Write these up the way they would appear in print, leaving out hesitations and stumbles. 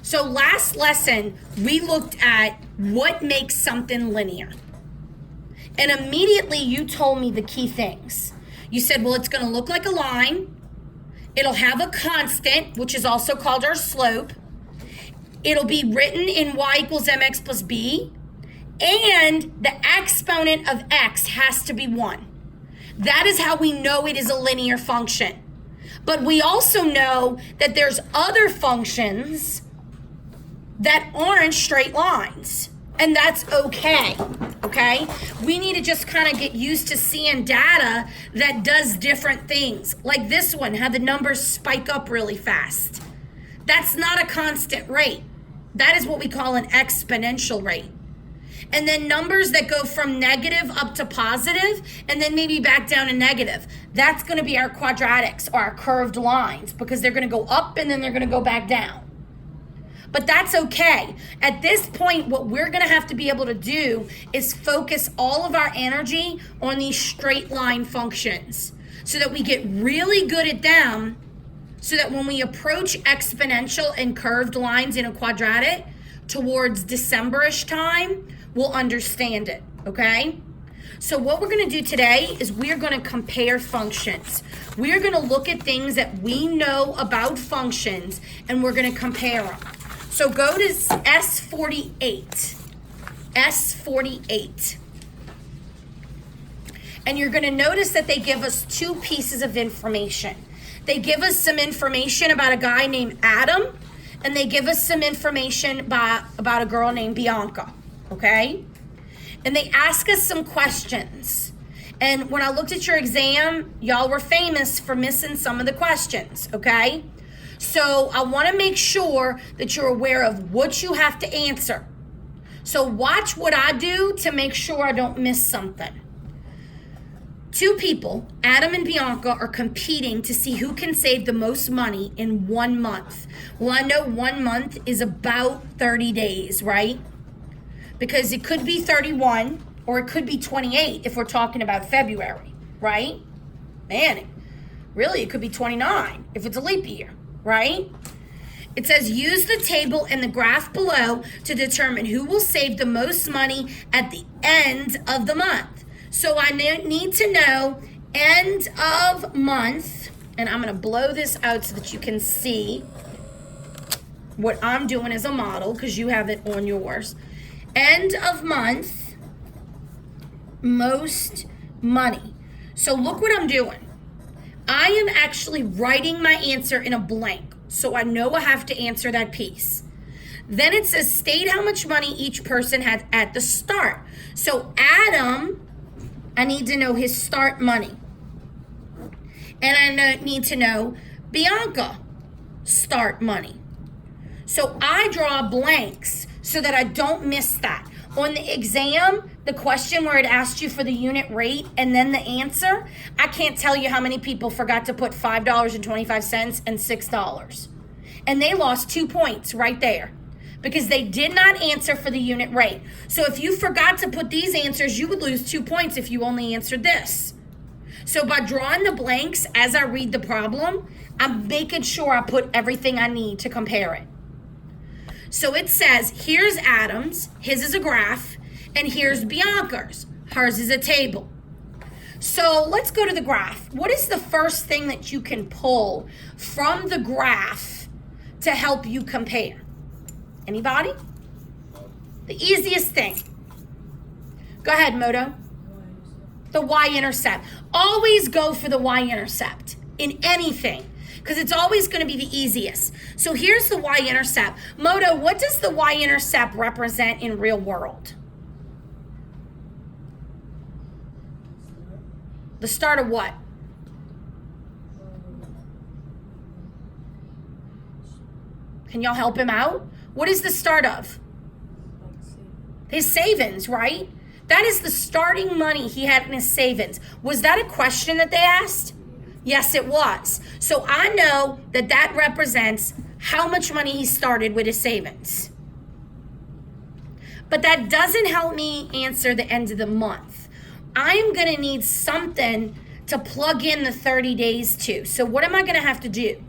So last lesson, we looked at what makes something linear. And immediately you told me the key things. You said, well, it's going to look like a line. It'll have a constant, which is also called our slope. It'll be written in y equals mx plus b. And the exponent of x has to be 1. That is how we know it is a linear function. But we also know that there's other functions that aren't straight lines. And that's okay, okay? We need to just kind of get used to seeing data that does different things. Like this one, how the numbers spike up really fast. That's not a constant rate. That is what we call an exponential rate. And then numbers that go from negative up to positive and then maybe back down to negative. That's going to be our quadratics or our curved lines because they're going to go up and then they're going to go back down. But that's okay. At this point, what we're going to have to be able to do is focus all of our energy on these straight line functions so that we get really good at them so that when we approach exponential and curved lines in a quadratic towards December-ish time, we'll understand it, okay? So what we're going to do today is we're going to compare functions. We're going to look at things that we know about functions and we're going to compare them. So go to S48. S48. And you're going to notice that they give us 2 pieces of information. They give us some information about a guy named Adam, and they give us some information about a girl named Bianca, okay? And they ask us some questions. And when I looked at your exam, y'all were famous for missing some of the questions, okay? So I want to make sure that you're aware of what you have to answer. So watch what I do to make sure I don't miss something. 2 people, Adam and Bianca, are competing to see who can save the most money in 1 month. Well, I know 1 month is about 30 days, right? Because it could be 31 or it could be 28 if we're talking about February, right? Man, really, it could be 29 if it's a leap year. Right? It says use the table and the graph below to determine who will save the most money at the end of the month. So I need to know end of month, and I'm going to blow this out so that you can see what I'm doing as a model because you have it on yours. End of month, most money. So look what I'm doing. I am actually writing my answer in a blank, so I know I have to answer that piece. Then it says state how much money each person had at the start. So Adam, I need to know his start money. And I need to know Bianca, start money. So I draw blanks so that I don't miss that. On the exam, the question where it asked you for the unit rate and then the answer, I can't tell you how many people forgot to put $5.25 and $6. And they lost 2 points right there because they did not answer for the unit rate. So if you forgot to put these answers, you would lose 2 points if you only answered this. So by drawing the blanks as I read the problem, I'm making sure I put everything I need to compare it. So it says, here's Adam's, his is a graph, and here's Bianca's, hers is a table. So let's go to the graph. What is the first thing that you can pull from the graph to help you compare? Anybody? The easiest thing. Go ahead, Moto. The y-intercept. Always go for the y-intercept in anything, because it's always going to be the easiest. So here's the y-intercept. Moto, what does the y-intercept represent in real world? The start of what? Can y'all help him out? What is the start of? His savings, right? That is the starting money he had in his savings. Was that a question that they asked? Yes, it was. So I know that that represents how much money he started with his savings. But that doesn't help me answer the end of the month. I'm going to need something to plug in the 30 days to. So what am I going to have to do?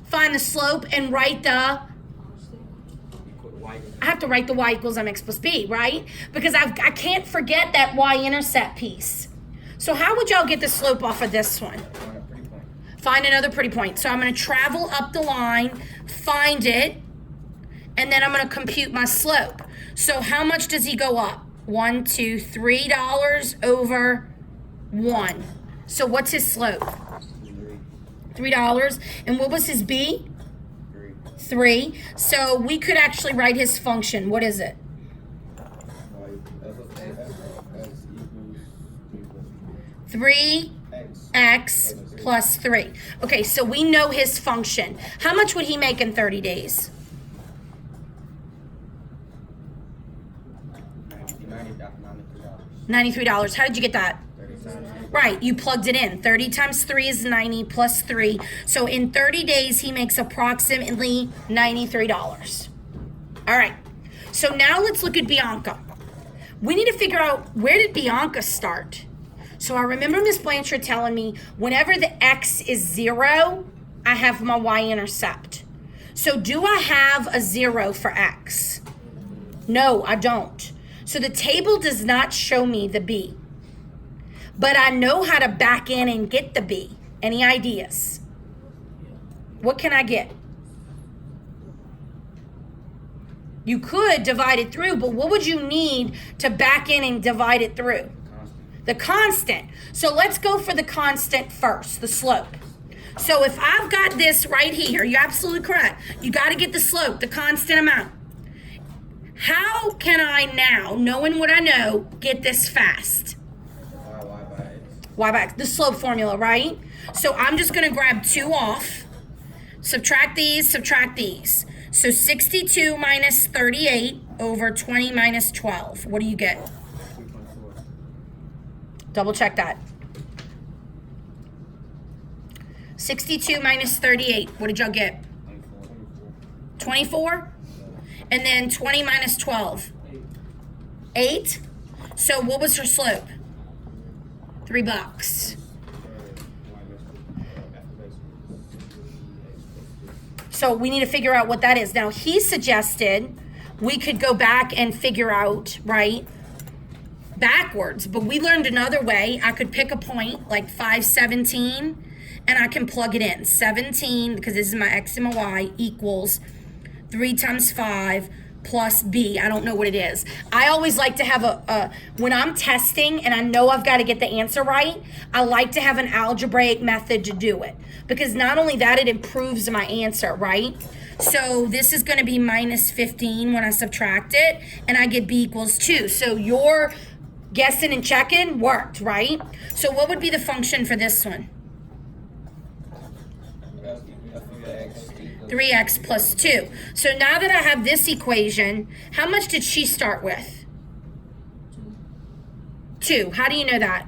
Find the slope and write the I have to write the y equals mx plus b, right? Because I can't forget that y-intercept piece. So how would y'all get the slope off of this one? Find another pretty point. So I'm going to travel up the line, find it, and then I'm going to compute my slope. So how much does he go up? $1, $2, $3 over 1. So what's his slope? $3. And what was his b? 3. So we could actually write his function. What is it? 3x plus 3. Okay, so we know his function. How much would he make in 30 days? $93. How did you get that? Right, you plugged it in. 30 times 3 is 90 plus 3. So in 30 days, he makes approximately $93. All right, so now let's look at Bianca. We need to figure out, where did Bianca start? So I remember Miss Blanchard telling me whenever the x is 0, I have my y-intercept. So do I have a 0 for x? No, I don't. So the table does not show me the b. But I know how to back in and get the b. Any ideas? What can I get? You could divide it through, but what would you need to back in and divide it through? The constant. So let's go for the constant first, the slope. So if I've got this right here, you're absolutely correct. You got to get the slope, the constant amount. How can I now, knowing what I know, get this fast? Y by x, the slope formula, right? So I'm just going to grab 2 off, subtract these. So 62 minus 38 over 20 minus 12. What do you get? Double check that. 62 minus 38. What did y'all get? 24? And then 20 minus 12. 8? So what was her slope? $3. So we need to figure out what that is. Now he suggested we could go back and figure out, right, backwards, but we learned another way. I could pick a point like 517 and I can plug it in. 17, because this is my x and my y, equals 3 times 5 plus b. I don't know what it is. I always like to have when I'm testing and I know I've got to get the answer right, I like to have an algebraic method to do it. Because not only that, it improves my answer, right? So this is going to be minus 15 when I subtract it, and I get b equals 2. So your guessing and checking worked, right? So what would be the function for this one? 3x plus 2. So now that I have this equation, how much did she start with? 2. How do you know that?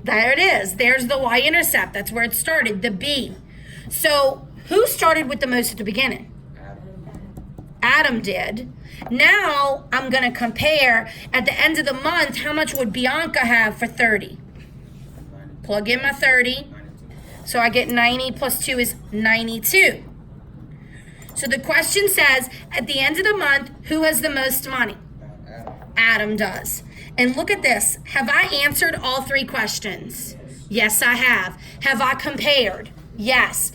There it is. There's the y-intercept. That's where it started, the b. So who started with the most at the beginning? Adam did. Now I'm going to compare at the end of the month, how much would Bianca have for 30? Plug in my 30. So I get 90 plus 2 is 92. So the question says, at the end of the month, who has the most money? Adam does. And look at this. Have I answered all 3 questions? Yes, I have. Have I compared? Yes.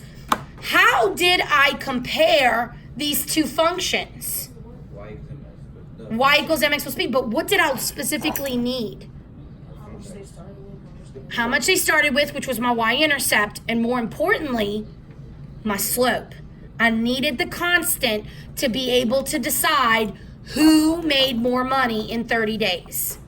How did I compare these 2 functions? Y equals mx plus b. But what did I specifically need? How much they started with, which was my y-intercept, and more importantly, my slope. I needed the constant to be able to decide who made more money in 30 days.